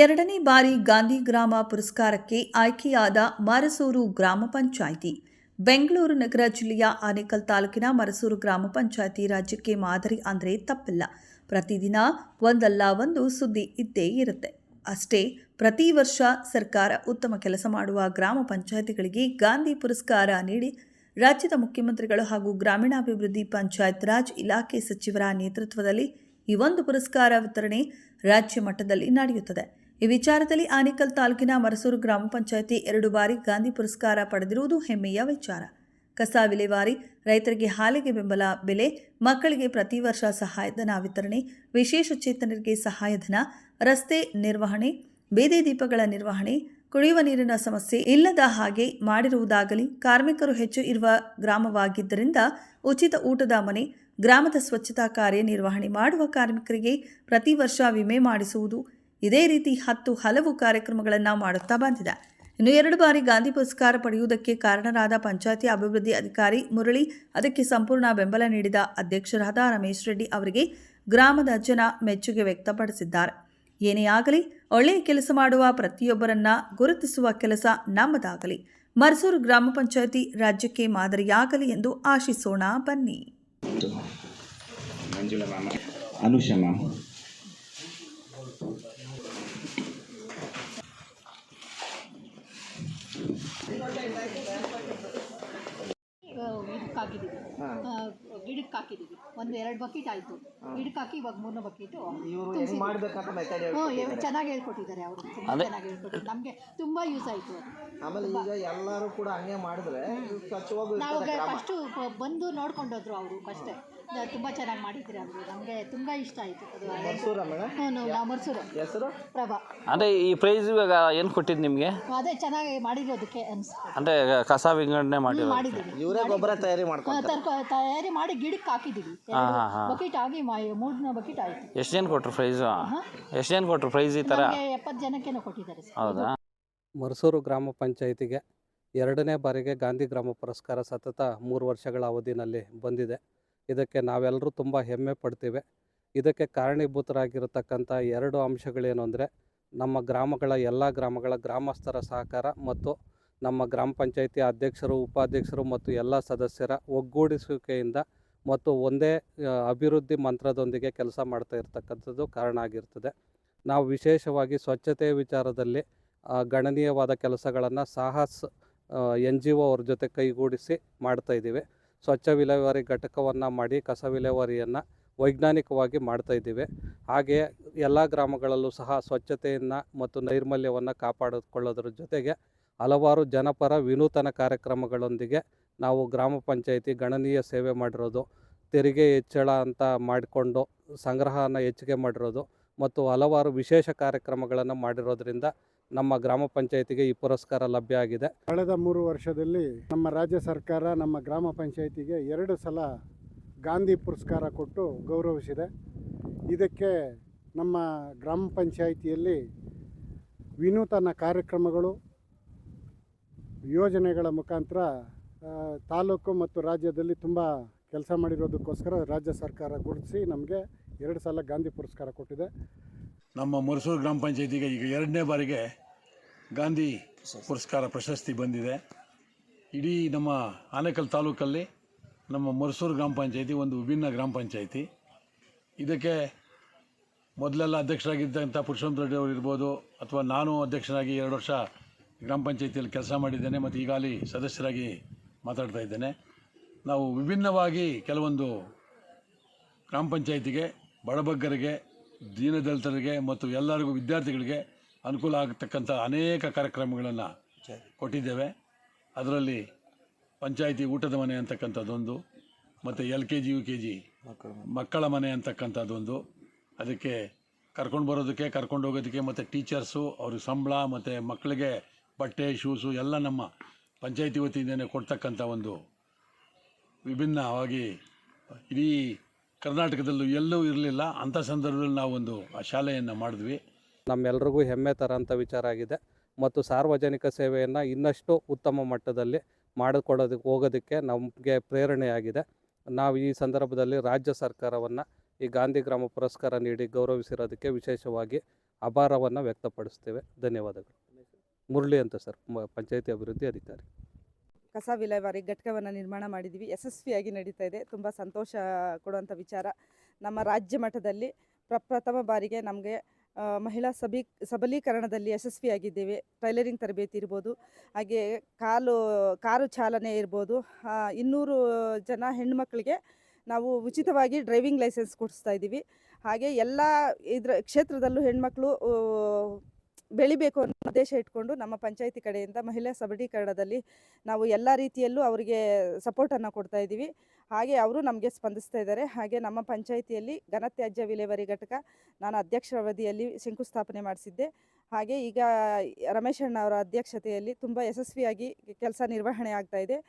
ಎರಡನೇ ಬಾರಿ ಗಾಂಧಿ ಗ್ರಾಮ ಪುರಸ್ಕಾರಕ್ಕೆ ಆಯ್ಕೆಯಾದ ಮರಸೂರು ಗ್ರಾಮ ಪಂಚಾಯಿತಿ. ಬೆಂಗಳೂರು ನಗರ ಜಿಲ್ಲೆಯ ಆನೇಕಲ್ ತಾಲೂಕಿನ ಮರಸೂರು ಗ್ರಾಮ ಪಂಚಾಯಿತಿ ರಾಜ್ಯಕ್ಕೆ ಮಾದರಿ ಅಂದರೆ ತಪ್ಪಿಲ್ಲ. ಪ್ರತಿದಿನ ಒಂದಲ್ಲ ಒಂದು ಸುದ್ದಿ ಇದ್ದೇ ಇರುತ್ತೆ. ಅಷ್ಟೇ, ಪ್ರತಿ ವರ್ಷ ಸರ್ಕಾರ ಉತ್ತಮ ಕೆಲಸ ಮಾಡುವ ಗ್ರಾಮ ಪಂಚಾಯಿತಿಗಳಿಗೆ ಗಾಂಧಿ ಪುರಸ್ಕಾರ ನೀಡಿ ರಾಜ್ಯದ ಮುಖ್ಯಮಂತ್ರಿಗಳು ಹಾಗೂ ಗ್ರಾಮೀಣಾಭಿವೃದ್ಧಿ ಪಂಚಾಯತ್ ರಾಜ್ ಇಲಾಖೆ ಸಚಿವರ ನೇತೃತ್ವದಲ್ಲಿ ಈ ಒಂದು ಪುರಸ್ಕಾರ ವಿತರಣೆ ರಾಜ್ಯ ಮಟ್ಟದಲ್ಲಿ ನಡೆಯುತ್ತದೆ. ಈ ವಿಚಾರದಲ್ಲಿ ಆನೇಕಲ್ ತಾಲೂಕಿನ ಮರಸೂರು ಗ್ರಾಮ ಪಂಚಾಯಿತಿ 2 ಬಾರಿ ಗಾಂಧಿ ಪುರಸ್ಕಾರ ಪಡೆದಿರುವುದು ಹೆಮ್ಮೆಯ ವಿಚಾರ. ಕಸ ವಿಲೇವಾರಿ, ರೈತರಿಗೆ ಹಾಲಿಗೆ ಬೆಂಬಲ ಬೆಲೆ, ಮಕ್ಕಳಿಗೆ ಪ್ರತಿ ವರ್ಷ ಸಹಾಯಧನ ವಿತರಣೆ, ವಿಶೇಷ ಚೇತನರಿಗೆ ಸಹಾಯಧನ, ರಸ್ತೆ ನಿರ್ವಹಣೆ, ಬೀದಿ ದೀಪಗಳ ನಿರ್ವಹಣೆ, ಕುಡಿಯುವ ನೀರಿನ ಸಮಸ್ಯೆ ಇಲ್ಲದ ಹಾಗೆ ಮಾಡಿರುವುದಾಗಲಿ, ಕಾರ್ಮಿಕರು ಹೆಚ್ಚು ಇರುವ ಗ್ರಾಮವಾಗಿದ್ದರಿಂದ ಉಚಿತ ಊಟದ ಮನೆ, ಗ್ರಾಮದ ಸ್ವಚ್ಛತಾ ಕಾರ್ಯ ನಿರ್ವಹಣೆ ಮಾಡುವ ಕಾರ್ಮಿಕರಿಗೆ ಪ್ರತಿ ವರ್ಷ ವಿಮೆ ಮಾಡಿಸುವುದು, ಇದೇ ರೀತಿ ಹಲವು ಕಾರ್ಯಕ್ರಮಗಳನ್ನು ಮಾಡುತ್ತಾ ಬಂದಿದೆ. ಇನ್ನು 2 ಬಾರಿ ಗಾಂಧಿ ಪುರಸ್ಕಾರ ಪಡೆಯುವುದಕ್ಕೆ ಕಾರಣರಾದ ಪಂಚಾಯಿತಿ ಅಭಿವೃದ್ಧಿ ಅಧಿಕಾರಿ ಮುರಳಿ, ಅದಕ್ಕೆ ಸಂಪೂರ್ಣ ಬೆಂಬಲ ನೀಡಿದ ಅಧ್ಯಕ್ಷರಾದ ರಮೇಶ್ ರೆಡ್ಡಿ ಅವರಿಗೆ ಗ್ರಾಮದ ಜನ ಮೆಚ್ಚುಗೆ ವ್ಯಕ್ತಪಡಿಸಿದ್ದಾರೆ. ಏನೇ ಆಗಲಿ, ಒಳ್ಳೆಯ ಕೆಲಸ ಮಾಡುವ ಪ್ರತಿಯೊಬ್ಬರನ್ನ ಗುರುತಿಸುವ ಕೆಲಸ ನಮ್ಮದಾಗಲಿ. ಮರಸೂರು ಗ್ರಾಮ ಪಂಚಾಯಿತಿ ರಾಜ್ಯಕ್ಕೆ ಮಾದರಿಯಾಗಲಿ ಎಂದು ಆಶಿಸೋಣ ಬನ್ನಿ. ಅನುಷಾ ಮ್ಯಾಮ್, ಹಾಕಿದ್ದೀವಿ, ಗಿಡಕ್ಕೆ ಹಾಕಿದ್ದೀವಿ. 1-2 ಬಕೆಟ್ ಆಯಿತು. ಗಿಡಕ್ಕೆ ಹಾಕಿ ಇವಾಗ 3 ಬಕೆಟು ಚೆನ್ನಾಗಿ ಹೇಳ್ಕೊಟ್ಟಿದ್ದಾರೆ. ಅವರು ತುಂಬ ಚೆನ್ನಾಗಿ ಹೇಳ್ಕೊಟ್ಟಿದ್ದಾರೆ. ನಮಗೆ ತುಂಬ ಯೂಸ್ ಆಯಿತು. ಆಮೇಲೆ ಈಗ ಎಲ್ಲರೂ ಕೂಡ ಹಂಗೆ ಮಾಡಿದ್ರೆ ನಾವು ಫಸ್ಟು ಬಂದು ನೋಡ್ಕೊಂಡೋದ್ರು ಅವರು. ಅಷ್ಟೇ, ತುಂಬ ಚೆನ್ನಾಗಿ ಮಾಡಿದ್ದೀರಿ ಅವರು. ನಮಗೆ ತುಂಬ ಇಷ್ಟ ಆಯಿತು. ನಾವು ಮರಸೂರು ಹೆಸರು ಪ್ರಭಾ. ಅಂದರೆ ಈ ಪ್ರೈಸ್ ಇವಾಗ ಏನು ಕೊಟ್ಟಿದ್ದು ನಿಮಗೆ? ಅದೇ ಚೆನ್ನಾಗಿ ಮಾಡಿರೋದಕ್ಕೆ ಅನಿಸ್ತು. ಅಂದರೆ ಕಸ ವಿಂಗಡಣೆ ಮಾಡಿದ್ದೀವಿ. ಇವರೇ ಗೊಬ್ಬರ ತಯಾರಿ ಮಾಡಿ ಗಿಡಕ್ಕೆ ಹಾಕಿದ್ದೀವಿ. ಬಕೆಟ್ ಆಗಿ 3 ಬಕೆಟ್ ಆಯಿತು. ಎಷ್ಟು ಜನ ಕೊಟ್ಟರು ಪ್ರೈಸು? ಎಷ್ಟು ಜನ ಕೊಟ್ಟರು ಪ್ರೈಸ್ ಈ ಥರ? 70 ಜನಕ್ಕೇನೋ ಕೊಟ್ಟಿದ್ದಾರೆ. ಹೌದಾ? ಮರಸೂರು ಗ್ರಾಮ ಪಂಚಾಯಿತಿಗೆ 2ನೇ ಬಾರಿಗೆ ಗಾಂಧಿ ಗ್ರಾಮ ಪುರಸ್ಕಾರ ಸತತ 3 ವರ್ಷಗಳ ಅವಧಿನಲ್ಲಿ ಬಂದಿದೆ. ಇದಕ್ಕೆ ನಾವೆಲ್ಲರೂ ತುಂಬ ಹೆಮ್ಮೆ ಪಡ್ತೀವಿ. ಇದಕ್ಕೆ ಕಾರಣೀಭೂತರಾಗಿರತಕ್ಕಂಥ 2 ಅಂಶಗಳೇನು ಅಂದರೆ, ನಮ್ಮ ಗ್ರಾಮಗಳ ಎಲ್ಲ ಗ್ರಾಮಗಳ ಗ್ರಾಮಸ್ಥರ ಸಹಕಾರ ಮತ್ತು ನಮ್ಮ ಗ್ರಾಮ ಪಂಚಾಯಿತಿ ಅಧ್ಯಕ್ಷರು, ಉಪಾಧ್ಯಕ್ಷರು ಮತ್ತು ಎಲ್ಲ ಸದಸ್ಯರ ಒಗ್ಗೂಡಿಸುವಿಕೆಯಿಂದ ಮತ್ತು ಒಂದೇ ಅಭಿವೃದ್ಧಿ ಮಂತ್ರದೊಂದಿಗೆ ಕೆಲಸ ಮಾಡ್ತಾ ಇರತಕ್ಕಂಥದ್ದು ಕಾರಣ ಆಗಿರ್ತದೆ. ನಾವು ವಿಶೇಷವಾಗಿ ಸ್ವಚ್ಛತೆಯ ವಿಚಾರದಲ್ಲಿ ಗಣನೀಯವಾದ ಕೆಲಸಗಳನ್ನು ಸಾಹಸ್ NGO ಅವ್ರ ಜೊತೆ ಕೈಗೂಡಿಸಿ ಮಾಡ್ತಾಯಿದ್ದೀವಿ. ಸ್ವಚ್ಛ ವಿಲೇವಾರಿ ಘಟಕವನ್ನು ಮಾಡಿ ಕಸ ವಿಲೇವಾರಿಯನ್ನು ವೈಜ್ಞಾನಿಕವಾಗಿ ಮಾಡ್ತಾಯಿದ್ದೀವಿ. ಹಾಗೆಯೇ ಎಲ್ಲ ಗ್ರಾಮಗಳಲ್ಲೂ ಸಹ ಸ್ವಚ್ಛತೆಯನ್ನು ಮತ್ತು ನೈರ್ಮಲ್ಯವನ್ನು ಕಾಪಾಡಿಕೊಳ್ಳೋದ್ರ ಜೊತೆಗೆ ಹಲವಾರು ಜನಪರ ವಿನೂತನ ಕಾರ್ಯಕ್ರಮಗಳೊಂದಿಗೆ ನಾವು ಗ್ರಾಮ ಪಂಚಾಯಿತಿ ಗಣನೀಯ ಸೇವೆ ಮಾಡಿರೋದು, ತೆರಿಗೆ ಹೆಚ್ಚಳ ಅಂತ ಮಾಡಿಕೊಂಡು ಸಂಗ್ರಹನ ಹೆಚ್ಚಿಗೆ ಮಾಡಿರೋದು ಮತ್ತು ಹಲವಾರು ವಿಶೇಷ ಕಾರ್ಯಕ್ರಮಗಳನ್ನು ಮಾಡಿರೋದ್ರಿಂದ ನಮ್ಮ ಗ್ರಾಮ ಪಂಚಾಯಿತಿಗೆ ಈ ಪುರಸ್ಕಾರ ಲಭ್ಯ ಆಗಿದೆ. ಕಳೆದ 3 ವರ್ಷದಲ್ಲಿ ನಮ್ಮ ರಾಜ್ಯ ಸರ್ಕಾರ ನಮ್ಮ ಗ್ರಾಮ ಪಂಚಾಯಿತಿಗೆ 2 ಸಲ ಗಾಂಧಿ ಪುರಸ್ಕಾರ ಕೊಟ್ಟು ಗೌರವಿಸಿದೆ. ಇದಕ್ಕೆ ನಮ್ಮ ಗ್ರಾಮ ಪಂಚಾಯಿತಿಯಲ್ಲಿ ವಿನೂತನ ಕಾರ್ಯಕ್ರಮಗಳು, ಯೋಜನೆಗಳ ಮುಖಾಂತರ ತಾಲೂಕು ಮತ್ತು ರಾಜ್ಯದಲ್ಲಿ ತುಂಬ ಕೆಲಸ ಮಾಡಿರೋದಕ್ಕೋಸ್ಕರ ರಾಜ್ಯ ಸರ್ಕಾರ ಗುರುತಿಸಿ ನಮಗೆ 2 ಸಲ ಗಾಂಧಿ ಪುರಸ್ಕಾರ ಕೊಟ್ಟಿದೆ. ನಮ್ಮ ಮರಸೂರು ಗ್ರಾಮ ಪಂಚಾಯಿತಿಗೆ ಈಗ 2ನೇ ಬಾರಿಗೆ ಗಾಂಧಿ ಪುರಸ್ಕಾರ ಪ್ರಶಸ್ತಿ ಬಂದಿದೆ. ಇಡೀ ನಮ್ಮ ಆನೇಕಲ್ ತಾಲೂಕಲ್ಲಿ ನಮ್ಮ ಮರಸೂರು ಗ್ರಾಮ ಪಂಚಾಯಿತಿ ಒಂದು ವಿಭಿನ್ನ ಗ್ರಾಮ ಪಂಚಾಯಿತಿ. ಇದಕ್ಕೆ ಮೊದಲೆಲ್ಲ ಅಧ್ಯಕ್ಷರಾಗಿದ್ದಂಥ ಪುರುಷೋತ್ತಮ ರೆಡ್ಡಿ ಅವರು ಇರ್ಬೋದು, ಅಥವಾ ನಾನು ಅಧ್ಯಕ್ಷರಾಗಿ 2 ವರ್ಷ ಗ್ರಾಮ ಪಂಚಾಯಿತಿಯಲ್ಲಿ ಕೆಲಸ ಮಾಡಿದ್ದೇನೆ ಮತ್ತು ಈಗಾಗಲೇ ಸದಸ್ಯರಾಗಿ ಮಾತಾಡ್ತಾ ಇದ್ದೇನೆ. ನಾವು ವಿಭಿನ್ನವಾಗಿ ಕೆಲವೊಂದು ಗ್ರಾಮ ಪಂಚಾಯಿತಿಗೆ ಬಡಬಗ್ಗರಿಗೆ, ದೀನದಲಿತರಿಗೆ ಮತ್ತು ಎಲ್ಲರಿಗೂ ವಿದ್ಯಾರ್ಥಿಗಳಿಗೆ ಅನುಕೂಲ ಆಗತಕ್ಕಂಥ ಅನೇಕ ಕಾರ್ಯಕ್ರಮಗಳನ್ನು ಕೊಟ್ಟಿದ್ದೇವೆ. ಅದರಲ್ಲಿ ಪಂಚಾಯಿತಿ ಊಟದ ಮನೆ ಅಂತಕ್ಕಂಥದ್ದೊಂದು, ಮತ್ತು LKG UKG ಮಕ್ಕಳ ಮನೆ ಅಂತಕ್ಕಂಥದ್ದೊಂದು, ಅದಕ್ಕೆ ಕರ್ಕೊಂಡು ಬರೋದಕ್ಕೆ ಕರ್ಕೊಂಡು ಹೋಗೋದಕ್ಕೆ ಮತ್ತು ಟೀಚರ್ಸು ಅವ್ರಿಗೆ ಸಂಬಳ ಮತ್ತು ಮಕ್ಕಳಿಗೆ ಬಟ್ಟೆ ಶೂಸು ಎಲ್ಲ ನಮ್ಮ ಪಂಚಾಯಿತಿ ವತಿಯಿಂದನೇ ಕೊಡ್ತಕ್ಕಂಥ ಒಂದು ವಿಭಿನ್ನವಾಗಿ ಇಡೀ ಕರ್ನಾಟಕದಲ್ಲೂ ಎಲ್ಲೂ ಇರಲಿಲ್ಲ ಅಂಥ ಸಂದರ್ಭದಲ್ಲಿ ನಾವೊಂದು ಆ ಶಾಲೆಯನ್ನು ಮಾಡಿದ್ವಿ. ನಮ್ಮೆಲ್ರಿಗೂ ಹೆಮ್ಮೆ ತರೋಂಥ ವಿಚಾರ ಆಗಿದೆ ಮತ್ತು ಸಾರ್ವಜನಿಕ ಸೇವೆಯನ್ನು ಇನ್ನಷ್ಟು ಉತ್ತಮ ಮಟ್ಟದಲ್ಲಿ ಹೋಗೋದಕ್ಕೆ ನಮಗೆ ಪ್ರೇರಣೆಯಾಗಿದೆ. ನಾವು ಈ ಸಂದರ್ಭದಲ್ಲಿ ರಾಜ್ಯ ಸರ್ಕಾರವನ್ನು ಈ ಗಾಂಧಿ ಗ್ರಾಮ ಪುರಸ್ಕಾರ ನೀಡಿ ಗೌರವಿಸಿರೋದಕ್ಕೆ ವಿಶೇಷವಾಗಿ ಆಭಾರವನ್ನು ವ್ಯಕ್ತಪಡಿಸ್ತೇವೆ. ಧನ್ಯವಾದಗಳು. ಮುರಳಿ ಅಂತ ಸರ್, ಪಂಚಾಯತಿ ಅಭಿವೃದ್ಧಿ ಅಧಿಕಾರಿ. ಕಸ ವಿಲೇವಾರಿ ಘಟಕವನ್ನು ನಿರ್ಮಾಣ ಮಾಡಿದ್ದೀವಿ. ಯಶಸ್ವಿಯಾಗಿ ನಡೀತಾ ಇದೆ. ತುಂಬ ಸಂತೋಷ ಕೊಡುವಂಥ ವಿಚಾರ. ನಮ್ಮ ರಾಜ್ಯ ಮಟ್ಟದಲ್ಲಿ ಪ್ರಪ್ರಥಮ ಬಾರಿಗೆ ನಮಗೆ ಮಹಿಳಾ ಸಬಲೀಕರಣದಲ್ಲಿ ಯಶಸ್ವಿಯಾಗಿದ್ದೇವೆ. ಟೈಲರಿಂಗ್ ತರಬೇತಿ ಇರ್ಬೋದು, ಹಾಗೆ ಕಾರು ಚಾಲನೆ ಇರ್ಬೋದು. 200 ಜನ ಹೆಣ್ಣುಮಕ್ಕಳಿಗೆ ನಾವು ಉಚಿತವಾಗಿ ಡ್ರೈವಿಂಗ್ ಲೈಸೆನ್ಸ್ ಕೊಡಿಸ್ತಾ ಇದ್ದೀವಿ. ಹಾಗೆ ಎಲ್ಲ ಕ್ಷೇತ್ರದಲ್ಲೂ ಹೆಣ್ಮಕ್ಳು ಬೆಳಿಬೇಕು ಅನ್ನೋ ಉದ್ದೇಶ ಇಟ್ಕೊಂಡು ನಮ್ಮ ಪಂಚಾಯತಿ ಕಡೆಯಿಂದ ಮಹಿಳಾ ಸಬಲೀಕರಣದಲ್ಲಿ ನಾವು ಎಲ್ಲ ರೀತಿಯಲ್ಲೂ ಅವರಿಗೆ ಸಪೋರ್ಟನ್ನು ಕೊಡ್ತಾ ಇದ್ದೀವಿ. ಹಾಗೆ ಅವರು ನಮಗೆ ಸ್ಪಂದಿಸ್ತಾ ಇದ್ದಾರೆ. ಹಾಗೆ ನಮ್ಮ ಪಂಚಾಯಿತಿಯಲ್ಲಿ ಘನತ್ಯಾಜ್ಯ ವಿಲೇವಾರಿ ಘಟಕ ನಾನು ಅಧ್ಯಕ್ಷರ ಅವಧಿಯಲ್ಲಿ ಶಂಕುಸ್ಥಾಪನೆ ಮಾಡಿಸಿದ್ದೆ. ಹಾಗೆ ಈಗ ರಮೇಶ್ ಅಣ್ಣ ಅವರ ಅಧ್ಯಕ್ಷತೆಯಲ್ಲಿ ತುಂಬ ಯಶಸ್ವಿಯಾಗಿ ಕೆಲಸ ನಿರ್ವಹಣೆ ಆಗ್ತಾ ಇದೆ.